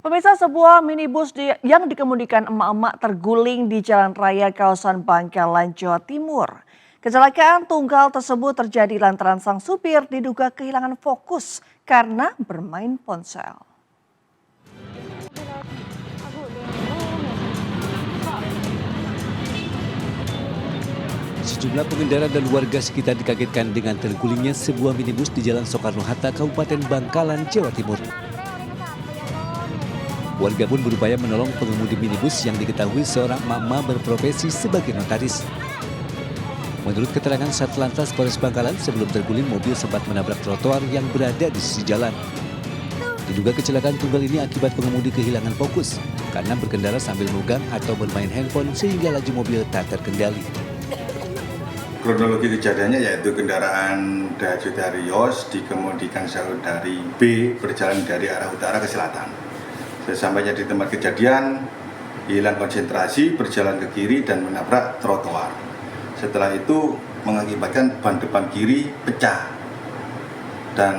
Pemirsa, sebuah minibus yang dikemudikan emak-emak terguling di jalan raya kawasan Bangkalan, Jawa Timur. Kecelakaan tunggal tersebut terjadi lantaran sang supir diduga kehilangan fokus karena bermain ponsel. Sejumlah pengendara dan warga sekitar dikagetkan dengan tergulingnya sebuah minibus di Jalan Soekarno-Hatta, Kabupaten Bangkalan, Jawa Timur. Warga pun berupaya menolong pengemudi minibus yang diketahui seorang mama berprofesi sebagai notaris. Menurut keterangan Satlantas Polres Bangkalan, sebelum terguling mobil sempat menabrak trotoar yang berada di sisi jalan. Diduga kecelakaan tunggal ini akibat pengemudi kehilangan fokus karena berkendara sambil memegang atau bermain handphone sehingga laju mobil tak terkendali. Kronologi kejadiannya yaitu kendaraan dari Yos dikemudikan saudari B berjalan dari arah utara ke selatan. Sesampainya di tempat kejadian, hilang konsentrasi, berjalan ke kiri dan menabrak trotoar. Setelah itu mengakibatkan ban depan kiri pecah dan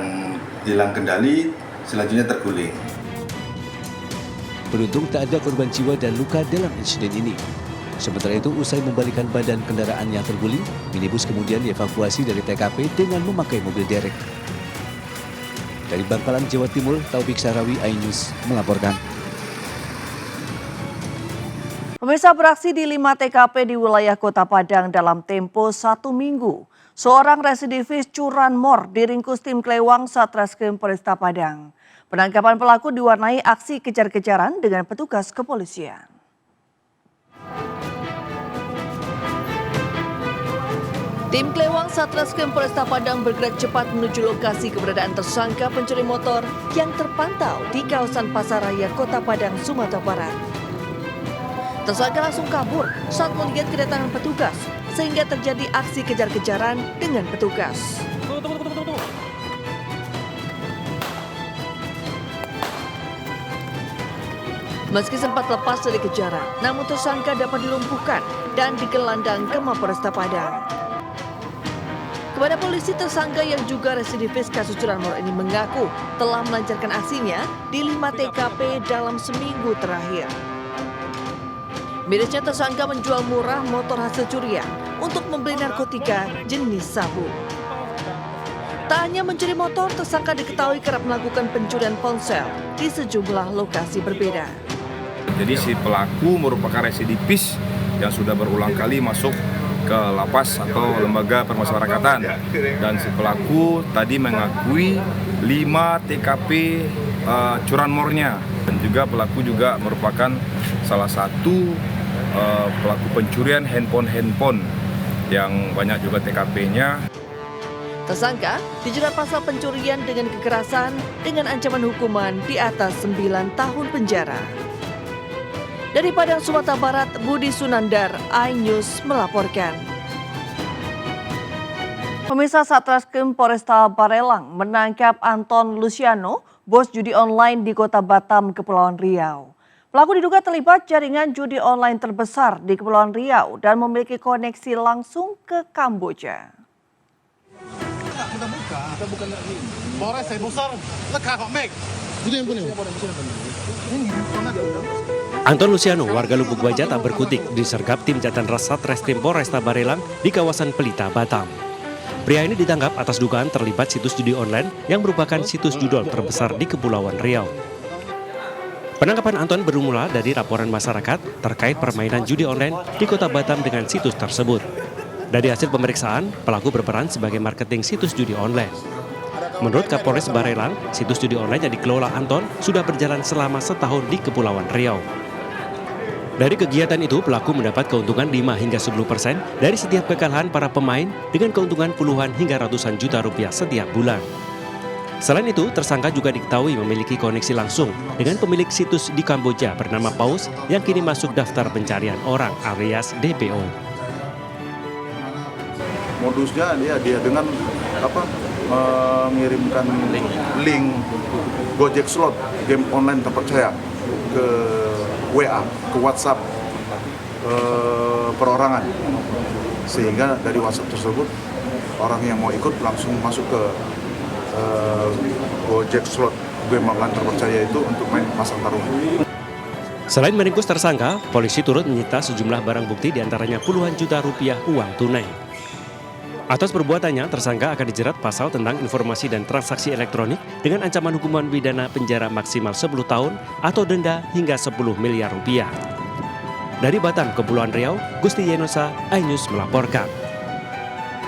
hilang kendali, selanjutnya terguling. Beruntung tak ada korban jiwa dan luka dalam insiden ini. Sementara itu, usai membalikan badan kendaraan yang terguling, minibus kemudian dievakuasi dari TKP dengan memakai mobil derek. Dari Bangkalan, Jawa Timur, Taufik Sarawi, iNews melaporkan. Pemirsa, beraksi di 5 TKP di wilayah Kota Padang dalam tempo 1 minggu. Seorang residivis curanmor diringkus tim Klewang Satreskrim Polresta Padang. Penangkapan pelaku diwarnai aksi kejar-kejaran dengan petugas kepolisian. Tim Klewang Satreskrim Polresta Padang bergerak cepat menuju lokasi keberadaan tersangka pencuri motor yang terpantau di kawasan Pasaraya, Kota Padang, Sumatera Barat. Tersangka langsung kabur saat melihat kedatangan petugas, sehingga terjadi aksi kejar-kejaran dengan petugas. Meski sempat lepas dari kejaran, namun tersangka dapat dilumpuhkan dan digelandang ke Mapolresta Padang. Kepada polisi, tersangka yang juga residivis kasus curanmor ini mengaku telah melancarkan aksinya di 5 TKP dalam seminggu terakhir. Mirisnya, tersangka menjual murah motor hasil curian untuk membeli narkotika jenis sabu. Tak hanya mencuri motor, tersangka diketahui kerap melakukan pencurian ponsel di sejumlah lokasi berbeda. Jadi si pelaku merupakan residivis yang sudah berulang kali masuk ke lapas atau lembaga permasyarakatan, dan si pelaku tadi mengakui 5 TKP curanmornya, dan juga pelaku juga merupakan salah satu pelaku pencurian handphone yang banyak juga TKP-nya. Tersangka dijerat pasal pencurian dengan kekerasan dengan ancaman hukuman di atas 9 tahun penjara. Dari Padang, Sumatera Barat, Budi Sunandar, iNews melaporkan. Pemirsa, Satreskrim Polresta Barelang menangkap Anton Luciano, bos judi online di Kota Batam, Kepulauan Riau. Pelaku diduga terlibat jaringan judi online terbesar di Kepulauan Riau dan memiliki koneksi langsung ke Kamboja. Anton Luciano, warga Lubuk Baja, tak berkutik disergap tim Jatan Ras Satreskrim Polresta Barelang di kawasan Pelita, Batam. Pria ini ditangkap atas dugaan terlibat situs judi online yang merupakan situs judol terbesar di Kepulauan Riau. Penangkapan Anton bermula dari laporan masyarakat terkait permainan judi online di Kota Batam dengan situs tersebut. Dari hasil pemeriksaan, pelaku berperan sebagai marketing situs judi online. Menurut Kapolres Barelang, situs judi online yang dikelola Anton sudah berjalan selama setahun di Kepulauan Riau. Dari kegiatan itu, pelaku mendapat keuntungan 5 hingga 10% dari setiap kekalahan para pemain dengan keuntungan puluhan hingga ratusan juta rupiah setiap bulan. Selain itu, tersangka juga diketahui memiliki koneksi langsung dengan pemilik situs di Kamboja bernama Paus yang kini masuk daftar pencarian orang alias DPO. Modusnya dia dengan mengirimkan link Gojek slot game online terpercaya ke WA, ke WhatsApp perorangan, sehingga dari WhatsApp tersebut orang yang mau ikut langsung masuk ke Gojek slot game online terpercaya itu untuk main pasang taruhan. Selain meringkus tersangka, polisi turut menyita sejumlah barang bukti diantaranya puluhan juta rupiah uang tunai. Atas perbuatannya, tersangka akan dijerat pasal tentang informasi dan transaksi elektronik dengan ancaman hukuman pidana penjara maksimal 10 tahun atau denda hingga 10 miliar rupiah. Dari Batam, Kepulauan Riau, Gusti Yenosa, iNews melaporkan.